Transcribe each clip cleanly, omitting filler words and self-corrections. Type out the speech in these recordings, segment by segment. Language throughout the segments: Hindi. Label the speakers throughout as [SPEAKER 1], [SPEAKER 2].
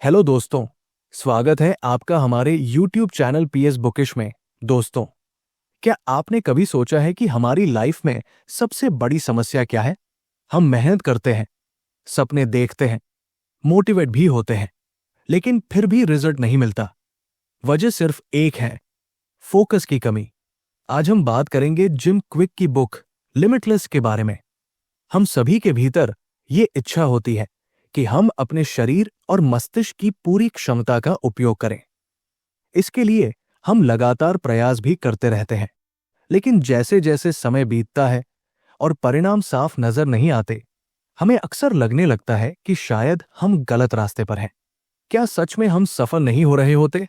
[SPEAKER 1] हेलो दोस्तों, स्वागत है आपका हमारे YouTube चैनल पीएस बुकिश में। दोस्तों, क्या आपने कभी सोचा है कि हमारी लाइफ में सबसे बड़ी समस्या क्या है? हम मेहनत करते हैं, सपने देखते हैं, मोटिवेट भी होते हैं, लेकिन फिर भी रिजल्ट नहीं मिलता। वजह सिर्फ एक है, फोकस की कमी। आज हम बात करेंगे जिम क्विक की बुक लिमिटलेस के बारे में। हम सभी के भीतर ये इच्छा होती है कि हम अपने शरीर और मस्तिष्क की पूरी क्षमता का उपयोग करें। इसके लिए हम लगातार प्रयास भी करते रहते हैं, लेकिन जैसे जैसे समय बीतता है और परिणाम साफ नजर नहीं आते, हमें अक्सर लगने लगता है कि शायद हम गलत रास्ते पर हैं। क्या सच में हम सफल नहीं हो रहे होते?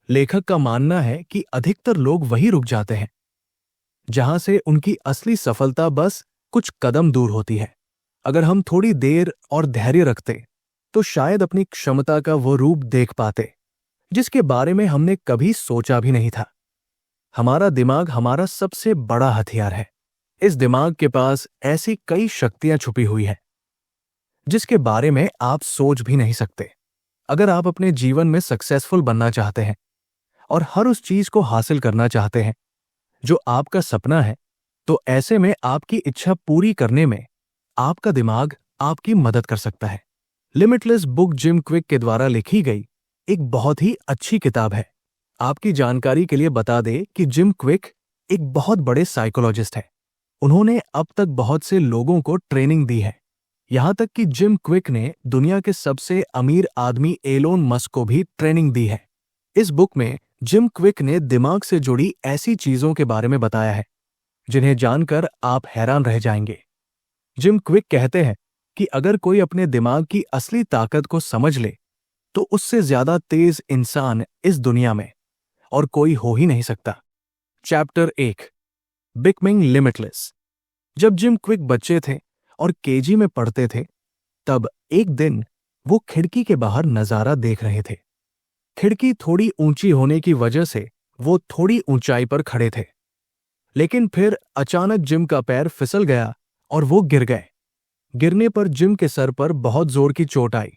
[SPEAKER 1] लेखक का मानना है कि अधिकतर लोग वहीं रुक जाते हैं जहां से उनकी असली सफलता बस कुछ कदम दूर होती है। अगर हम थोड़ी देर और धैर्य रखते, तो शायद अपनी क्षमता का वो रूप देख पाते जिसके बारे में हमने कभी सोचा भी नहीं था। हमारा दिमाग हमारा सबसे बड़ा हथियार है। इस दिमाग के पास ऐसी कई शक्तियां छुपी हुई हैं जिसके बारे में आप सोच भी नहीं सकते। अगर आप अपने जीवन में सक्सेसफुल बनना चाहते हैं और हर उस चीज को हासिल करना चाहते हैं जो आपका सपना है, तो ऐसे में आपकी इच्छा पूरी करने में आपका दिमाग आपकी मदद कर सकता है। लिमिटलेस बुक जिम क्विक के द्वारा लिखी गई एक बहुत ही अच्छी किताब है। आपकी जानकारी के लिए बता दें कि जिम क्विक एक बहुत बड़े साइकोलॉजिस्ट है। उन्होंने अब तक बहुत से लोगों को ट्रेनिंग दी है। यहां तक कि जिम क्विक ने दुनिया के सबसे अमीर आदमी एलोन मस्क को भी ट्रेनिंग दी है। इस बुक में जिम क्विक ने दिमाग से जुड़ी ऐसी चीजों के बारे में बताया है जिन्हें जानकर आप हैरान रह जाएंगे। जिम क्विक कहते हैं कि अगर कोई अपने दिमाग की असली ताकत को समझ ले, तो उससे ज्यादा तेज इंसान इस दुनिया में और कोई हो ही नहीं सकता। Chapter 1, becoming limitless. जब जिम क्विक बच्चे थे और केजी में पढ़ते थे, तब एक दिन वो खिड़की के बाहर नजारा देख रहे थे। खिड़की थोड़ी ऊंची होने की वजह से वो थोड़ी ऊंचाई पर खड़े थे, लेकिन फिर अचानक जिम का पैर फिसल गया और वो गिर गए। गिरने पर जिम के सर पर बहुत जोर की चोट आई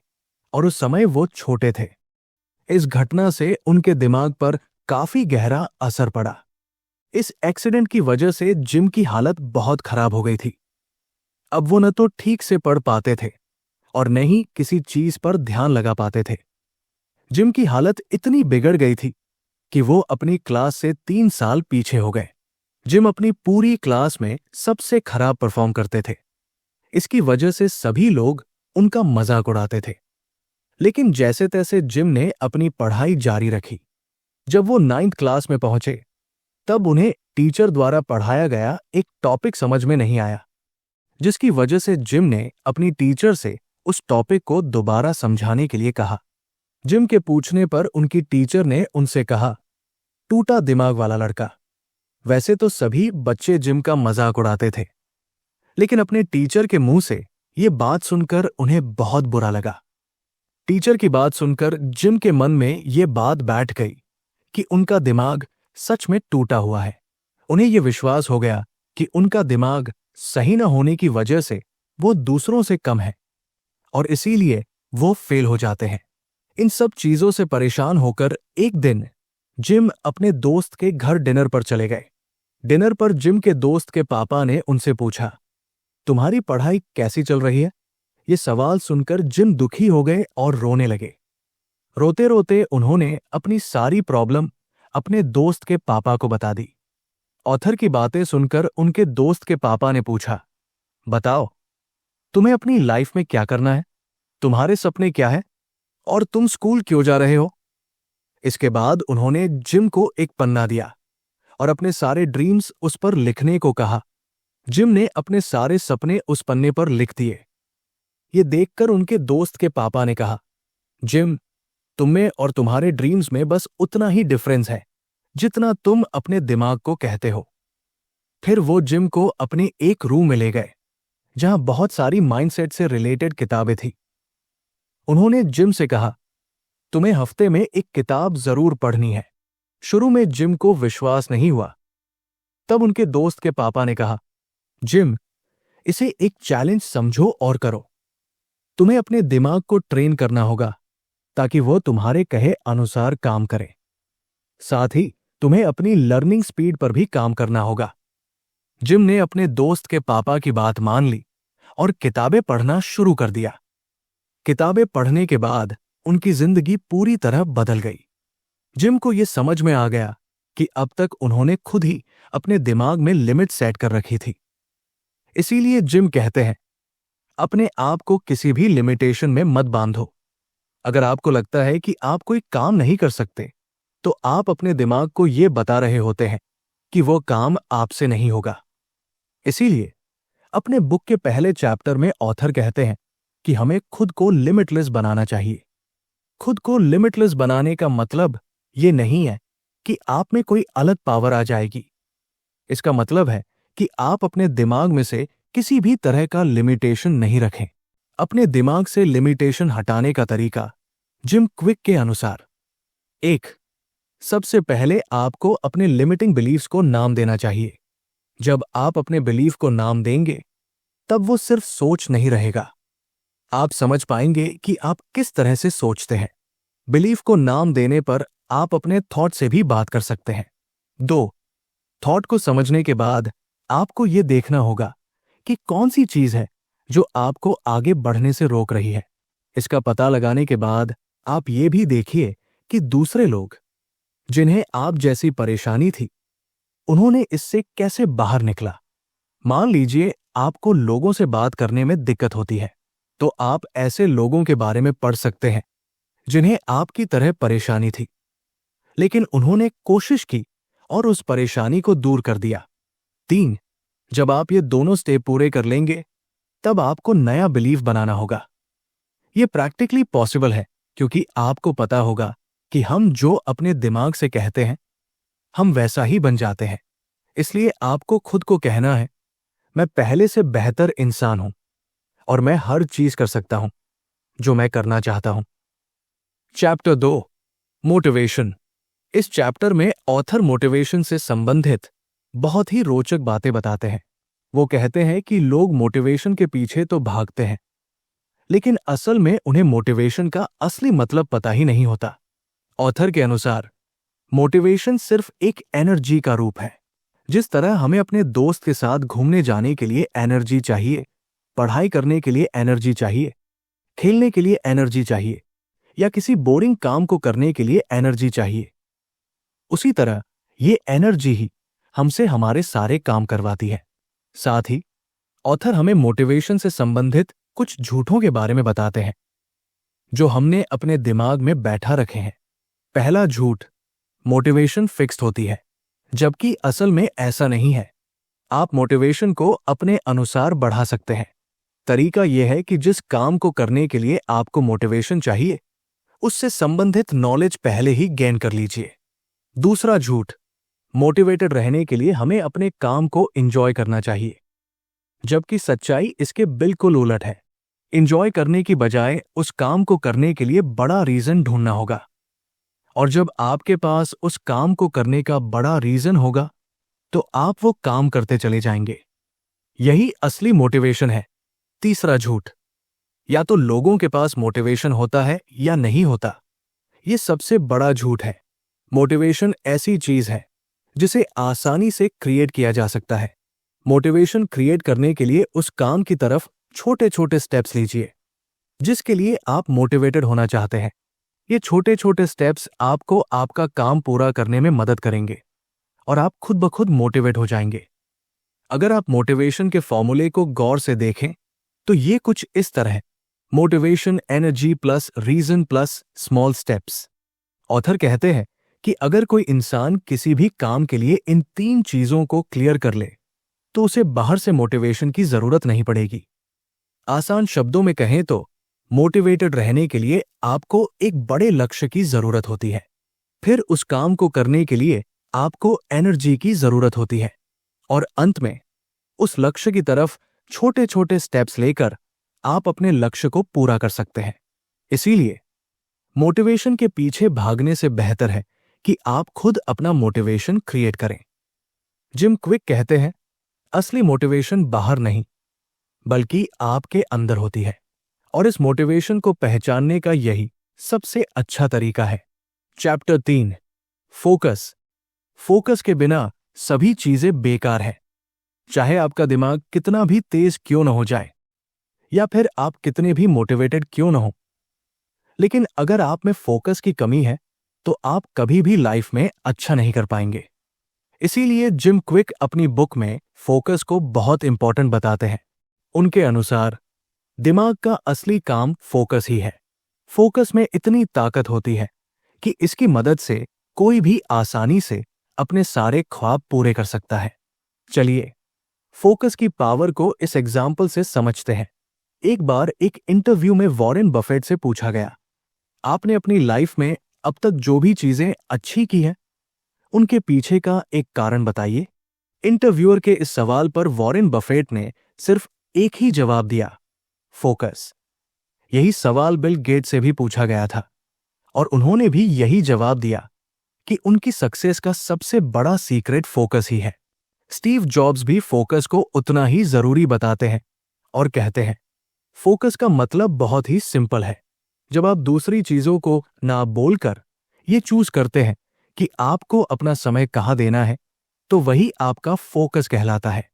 [SPEAKER 1] और उस समय वो छोटे थे। इस घटना से उनके दिमाग पर काफी गहरा असर पड़ा। इस एक्सीडेंट की वजह से जिम की हालत बहुत खराब हो गई थी। अब वो न तो ठीक से पढ़ पाते थे और न ही किसी चीज पर ध्यान लगा पाते थे। जिम की हालत इतनी बिगड़ गई थी कि वो अपनी क्लास से 3 साल पीछे हो गए। जिम अपनी पूरी क्लास में सबसे खराब परफॉर्म करते थे। इसकी वजह से सभी लोग उनका मजाक उड़ाते थे। लेकिन जैसे तैसे जिम ने अपनी पढ़ाई जारी रखी। जब वो 9th क्लास में पहुंचे, तब उन्हें टीचर द्वारा पढ़ाया गया एक टॉपिक समझ में नहीं आया, जिसकी वजह से जिम ने अपनी टीचर से उस टॉपिक को दोबारा समझाने के लिए कहा। जिम के पूछने पर उनकी टीचर ने उनसे कहा, टूटा दिमाग वाला लड़का। वैसे तो सभी बच्चे जिम का मजाक उड़ाते थे, लेकिन अपने टीचर के मुंह से ये बात सुनकर उन्हें बहुत बुरा लगा। टीचर की बात सुनकर जिम के मन में ये बात बैठ गई कि उनका दिमाग सच में टूटा हुआ है। उन्हें यह विश्वास हो गया कि उनका दिमाग सही न होने की वजह से वो दूसरों से कम है और इसीलिए वो फेल हो जाते हैं। इन सब चीजों से परेशान होकर एक दिन जिम अपने दोस्त के घर डिनर पर चले गए। डिनर पर जिम के दोस्त के पापा ने उनसे पूछा, तुम्हारी पढ़ाई कैसी चल रही है? ये सवाल सुनकर जिम दुखी हो गए और रोने लगे। रोते रोते उन्होंने अपनी सारी प्रॉब्लम अपने दोस्त के पापा को बता दी। ऑथर की बातें सुनकर उनके दोस्त के पापा ने पूछा, बताओ, तुम्हें अपनी लाइफ में क्या करना है? तुम्हारे सपने क्या है? और तुम स्कूल क्यों जा रहे हो? इसके बाद उन्होंने जिम को एक पन्ना दिया और अपने सारे ड्रीम्स उस पर लिखने को कहा। जिम ने अपने सारे सपने उस पन्ने पर लिख दिए। ये देखकर उनके दोस्त के पापा ने कहा, जिम, तुम्हें और तुम्हारे ड्रीम्स में बस उतना ही डिफरेंस है जितना तुम अपने दिमाग को कहते हो। फिर वो जिम को अपने एक रूम में ले गए जहां बहुत सारी माइंडसेट से रिलेटेड किताबें थी। उन्होंने जिम से कहा, तुम्हें हफ्ते में एक किताब जरूर पढ़नी है। शुरू में जिम को विश्वास नहीं हुआ। तब उनके दोस्त के पापा ने कहा, जिम, इसे एक चैलेंज समझो और करो। तुम्हें अपने दिमाग को ट्रेन करना होगा। ताकि वो तुम्हारे कहे अनुसार काम करे। साथ ही तुम्हें अपनी लर्निंग स्पीड पर भी काम करना होगा। जिम ने अपने दोस्त के पापा की बात मान ली और किताबें पढ़ना शुरू कर दिया। किताबें पढ़ने के बाद उनकी जिंदगी पूरी तरह बदल गई। जिम को यह समझ में आ गया कि अब तक उन्होंने खुद ही अपने दिमाग में लिमिट सेट कर रखी थी। इसीलिए जिम कहते हैं, अपने आप को किसी भी लिमिटेशन में मत बांधो। अगर आपको लगता है कि आप कोई काम नहीं कर सकते, तो आप अपने दिमाग को यह बता रहे होते हैं कि वो काम आपसे नहीं होगा। इसीलिए अपने बुक के पहले चैप्टर में ऑथर कहते हैं कि हमें खुद को लिमिटलेस बनाना चाहिए। खुद को लिमिटलेस बनाने का मतलब ये नहीं है कि आप में कोई अलग पावर आ जाएगी। इसका मतलब है कि आप अपने दिमाग में से किसी भी तरह का लिमिटेशन नहीं रखें। अपने दिमाग से लिमिटेशन हटाने का तरीका जिम क्विक के अनुसार: 1. सबसे पहले आपको अपने लिमिटिंग बिलीफ्स को नाम देना चाहिए। जब आप अपने बिलीफ को नाम देंगे, तब वो सिर्फ सोच नहीं रहेगा। आप समझ पाएंगे कि आप किस तरह से सोचते हैं। बिलीफ को नाम देने पर आप अपने थॉट से भी बात कर सकते हैं। 2. थॉट को समझने के बाद आपको यह देखना होगा कि कौन सी चीज है जो आपको आगे बढ़ने से रोक रही है। इसका पता लगाने के बाद आप ये भी देखिए कि दूसरे लोग, जिन्हें आप जैसी परेशानी थी, उन्होंने इससे कैसे बाहर निकला। मान लीजिए आपको लोगों से बात करने में दिक्कत होती है, तो आप ऐसे लोगों के बारे में पढ़ सकते हैं जिन्हें आपकी तरह परेशानी थी, लेकिन उन्होंने कोशिश की और उस परेशानी को दूर कर दिया। 3. जब आप ये दोनों स्टेप पूरे कर लेंगे, तब आपको नया बिलीफ बनाना होगा। ये प्रैक्टिकली पॉसिबल है क्योंकि आपको पता होगा कि हम जो अपने दिमाग से कहते हैं, हम वैसा ही बन जाते हैं। इसलिए आपको खुद को कहना है, मैं पहले से बेहतर इंसान हूं और मैं हर चीज कर सकता हूं जो मैं करना चाहता हूं। Chapter 2, motivation. इस चैप्टर में ऑथर मोटिवेशन से संबंधित बहुत ही रोचक बातें बताते हैं। वो कहते हैं कि लोग मोटिवेशन के पीछे तो भागते हैं, लेकिन असल में उन्हें मोटिवेशन का असली मतलब पता ही नहीं होता। ऑथर के अनुसार मोटिवेशन सिर्फ एक एनर्जी का रूप है। जिस तरह हमें अपने दोस्त के साथ घूमने जाने के लिए एनर्जी चाहिए, पढ़ाई करने के लिए एनर्जी चाहिए, खेलने के लिए एनर्जी चाहिए, या किसी बोरिंग काम को करने के लिए एनर्जी चाहिए, उसी तरह ये एनर्जी ही हमसे हमारे सारे काम करवाती है। साथ ही ऑथर हमें मोटिवेशन से संबंधित कुछ झूठों के बारे में बताते हैं जो हमने अपने दिमाग में बैठा रखे हैं। पहला झूठ, मोटिवेशन फिक्स्ड होती है, जबकि असल में ऐसा नहीं है। आप मोटिवेशन को अपने अनुसार बढ़ा सकते हैं। तरीका यह है कि जिस काम को करने के लिए आपको मोटिवेशन चाहिए, उससे संबंधित नॉलेज पहले ही गेन कर लीजिए। दूसरा झूठ, मोटिवेटेड रहने के लिए हमें अपने काम को एंजॉय करना चाहिए, जबकि सच्चाई इसके बिल्कुल उलट है। एंजॉय करने की बजाय उस काम को करने के लिए बड़ा रीजन ढूंढना होगा, और जब आपके पास उस काम को करने का बड़ा रीजन होगा, तो आप वो काम करते चले जाएंगे। यही असली मोटिवेशन है। तीसरा झूठ, या तो लोगों के पास मोटिवेशन होता है या नहीं होता। ये सबसे बड़ा झूठ है। मोटिवेशन ऐसी चीज है जिसे आसानी से क्रिएट किया जा सकता है। मोटिवेशन क्रिएट करने के लिए उस काम की तरफ छोटे छोटे स्टेप्स लीजिए जिसके लिए आप मोटिवेटेड होना चाहते हैं। ये छोटे छोटे स्टेप्स आपको आपका काम पूरा करने में मदद करेंगे और आप खुद ब खुद मोटिवेट हो जाएंगे। अगर आप मोटिवेशन के फॉर्मूले को गौर से देखें तो ये कुछ इस तरह है: motivation, energy plus reason plus small steps. Author कहते हैं कि अगर कोई इंसान किसी भी काम के लिए इन 3 चीजों को क्लियर कर ले, तो उसे बाहर से मोटिवेशन की जरूरत नहीं पड़ेगी। आसान शब्दों में कहें तो मोटिवेटेड रहने के लिए आपको एक बड़े लक्ष्य की जरूरत होती है। फिर उस काम को करने के लिए आपको एनर्जी की जरूरत होती है, और अंत में उस लक्ष्य की तरफ छोटे छोटे स्टेप्स लेकर आप अपने लक्ष्य को पूरा कर सकते हैं। इसीलिए मोटिवेशन के पीछे भागने से बेहतर है कि आप खुद अपना मोटिवेशन क्रिएट करें। जिम क्विक कहते हैं, असली मोटिवेशन बाहर नहीं बल्कि आपके अंदर होती है, और इस मोटिवेशन को पहचानने का यही सबसे अच्छा तरीका है। Chapter 3, focus. फोकस के बिना सभी चीजें बेकार है। चाहे आपका दिमाग कितना भी तेज क्यों न हो जाए या फिर आप कितने भी मोटिवेटेड क्यों न हो, लेकिन अगर आप में फोकस की कमी है तो आप कभी भी लाइफ में अच्छा नहीं कर पाएंगे। इसीलिए जिम क्विक अपनी बुक में फोकस को बहुत इंपॉर्टेंट बताते हैं। उनके अनुसार दिमाग का असली काम फोकस ही है। फोकस में इतनी ताकत होती है कि इसकी मदद से कोई भी आसानी से अपने सारे ख्वाब पूरे कर सकता है। चलिए फोकस की पावर को इस एग्जाम्पल से समझते हैं। एक बार एक इंटरव्यू में वॉरेन बफेट से पूछा गया, आपने अपनी लाइफ में अब तक जो भी चीजें अच्छी की हैं, उनके पीछे का एक कारण बताइए। इंटरव्यूअर के इस सवाल पर वॉरेन बफेट ने सिर्फ एक ही जवाब दिया, फोकस। यही सवाल बिल गेट्स से भी पूछा गया था और उन्होंने भी यही जवाब दिया कि उनकी सक्सेस का सबसे बड़ा सीक्रेट फोकस ही है। स्टीव जॉब्स भी फोकस को उतना ही जरूरी बताते हैं और कहते हैं, फोकस का मतलब बहुत ही सिंपल है। जब आप दूसरी चीजों को ना बोलकर ये चूज करते हैं कि आपको अपना समय कहां देना है, तो वही आपका फोकस कहलाता है।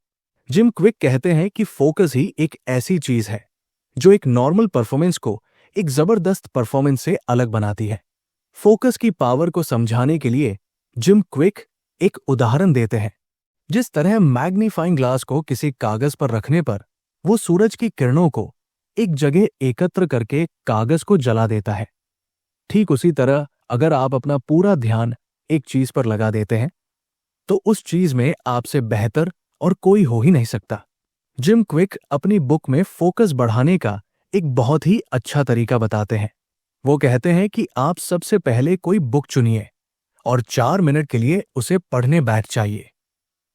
[SPEAKER 1] जिम क्विक कहते हैं कि फोकस ही एक ऐसी चीज है जो एक नॉर्मल परफॉर्मेंस को एक जबरदस्त परफॉर्मेंस से अलग बनाती है। फोकस की पावर को समझाने के लिए जिम क्विक एक उदाहरण देते हैं। जिस तरह मैग्नीफाइंग ग्लास को किसी कागज पर रखने पर वो सूरज की किरणों को एक जगह एकत्र करके कागज को जला देता है, ठीक उसी तरह अगर आप अपना पूरा ध्यान एक चीज पर लगा देते हैं तो उस चीज में आपसे बेहतर और कोई हो ही नहीं सकता। जिम क्विक अपनी बुक में फोकस बढ़ाने का एक बहुत ही अच्छा तरीका बताते हैं। वो कहते हैं कि आप सबसे पहले कोई बुक चुनिए और 4 मिनट के लिए उसे पढ़ने बैठ जाइए।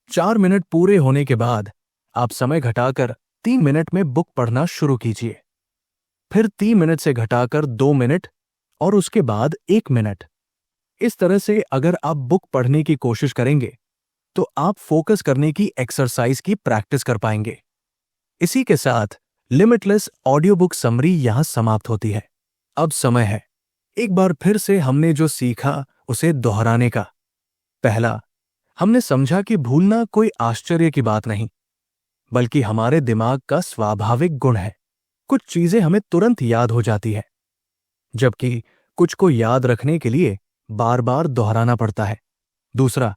[SPEAKER 1] 4 मिनट पूरे होने के बाद आप समय घटाकर 3 मिनट में बुक पढ़ना शुरू कीजिए। फिर 3 मिनट से घटाकर 2 मिनट और उसके बाद 1 मिनट। इस तरह से अगर आप बुक पढ़ने की कोशिश करेंगे तो आप फोकस करने की एक्सरसाइज की प्रैक्टिस कर पाएंगे। इसी के साथ लिमिटलेस ऑडियो बुक समरी यहां समाप्त होती है। अब समय है एक बार फिर से हमने जो सीखा उसे दोहराने का। पहला, हमने समझा कि भूलना कोई आश्चर्य की बात नहीं, बल्कि हमारे दिमाग का स्वाभाविक गुण है। कुछ चीजें हमें तुरंत याद हो जाती है, जबकि कुछ को याद रखने के लिए बार बार दोहराना पड़ता है। दूसरा,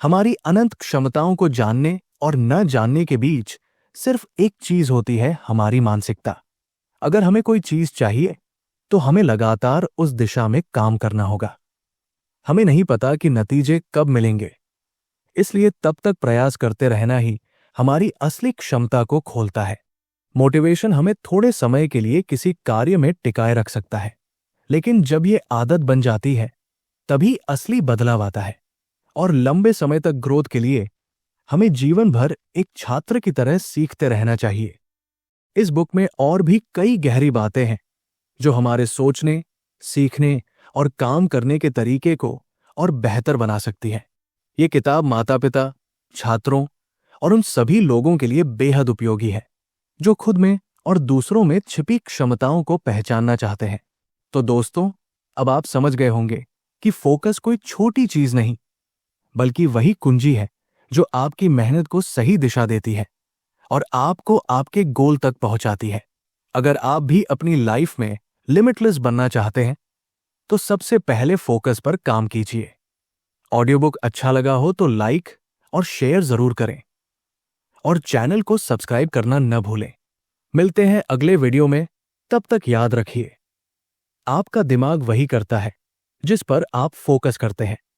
[SPEAKER 1] हमारी अनंत क्षमताओं को जानने और न जानने के बीच सिर्फ एक चीज होती है, हमारी मानसिकता। अगर हमें कोई चीज चाहिए तो हमें लगातार उस दिशा में काम करना होगा। हमें नहीं पता कि नतीजे कब मिलेंगे, इसलिए तब तक प्रयास करते रहना ही हमारी असली क्षमता को खोलता है। मोटिवेशन हमें थोड़े समय के लिए किसी कार्य में टिकाए रख सकता है, लेकिन जब ये आदत बन जाती है तभी असली बदलाव आता है। और लंबे समय तक ग्रोथ के लिए हमें जीवन भर एक छात्र की तरह सीखते रहना चाहिए। इस बुक में और भी कई गहरी बातें हैं जो हमारे सोचने, सीखने और काम करने के तरीके को और बेहतर बना सकती है। ये किताब माता-पिता, छात्रों और उन सभी लोगों के लिए बेहद उपयोगी है जो खुद में और दूसरों में छिपी क्षमताओं को पहचानना चाहते हैं। तो दोस्तों, अब आप समझ गए होंगे कि फोकस कोई छोटी चीज नहीं, बल्कि वही कुंजी है जो आपकी मेहनत को सही दिशा देती है और आपको आपके गोल तक पहुंचाती है। अगर आप भी अपनी लाइफ में लिमिटलेस बनना चाहते हैं तो सबसे पहले फोकस पर काम कीजिए। ऑडियो बुक अच्छा लगा हो तो लाइक और शेयर जरूर करें और चैनल को सब्सक्राइब करना न भूलें। मिलते हैं अगले वीडियो में, तब तक याद रखिए, आपका दिमाग वही करता है जिस पर आप फोकस करते हैं।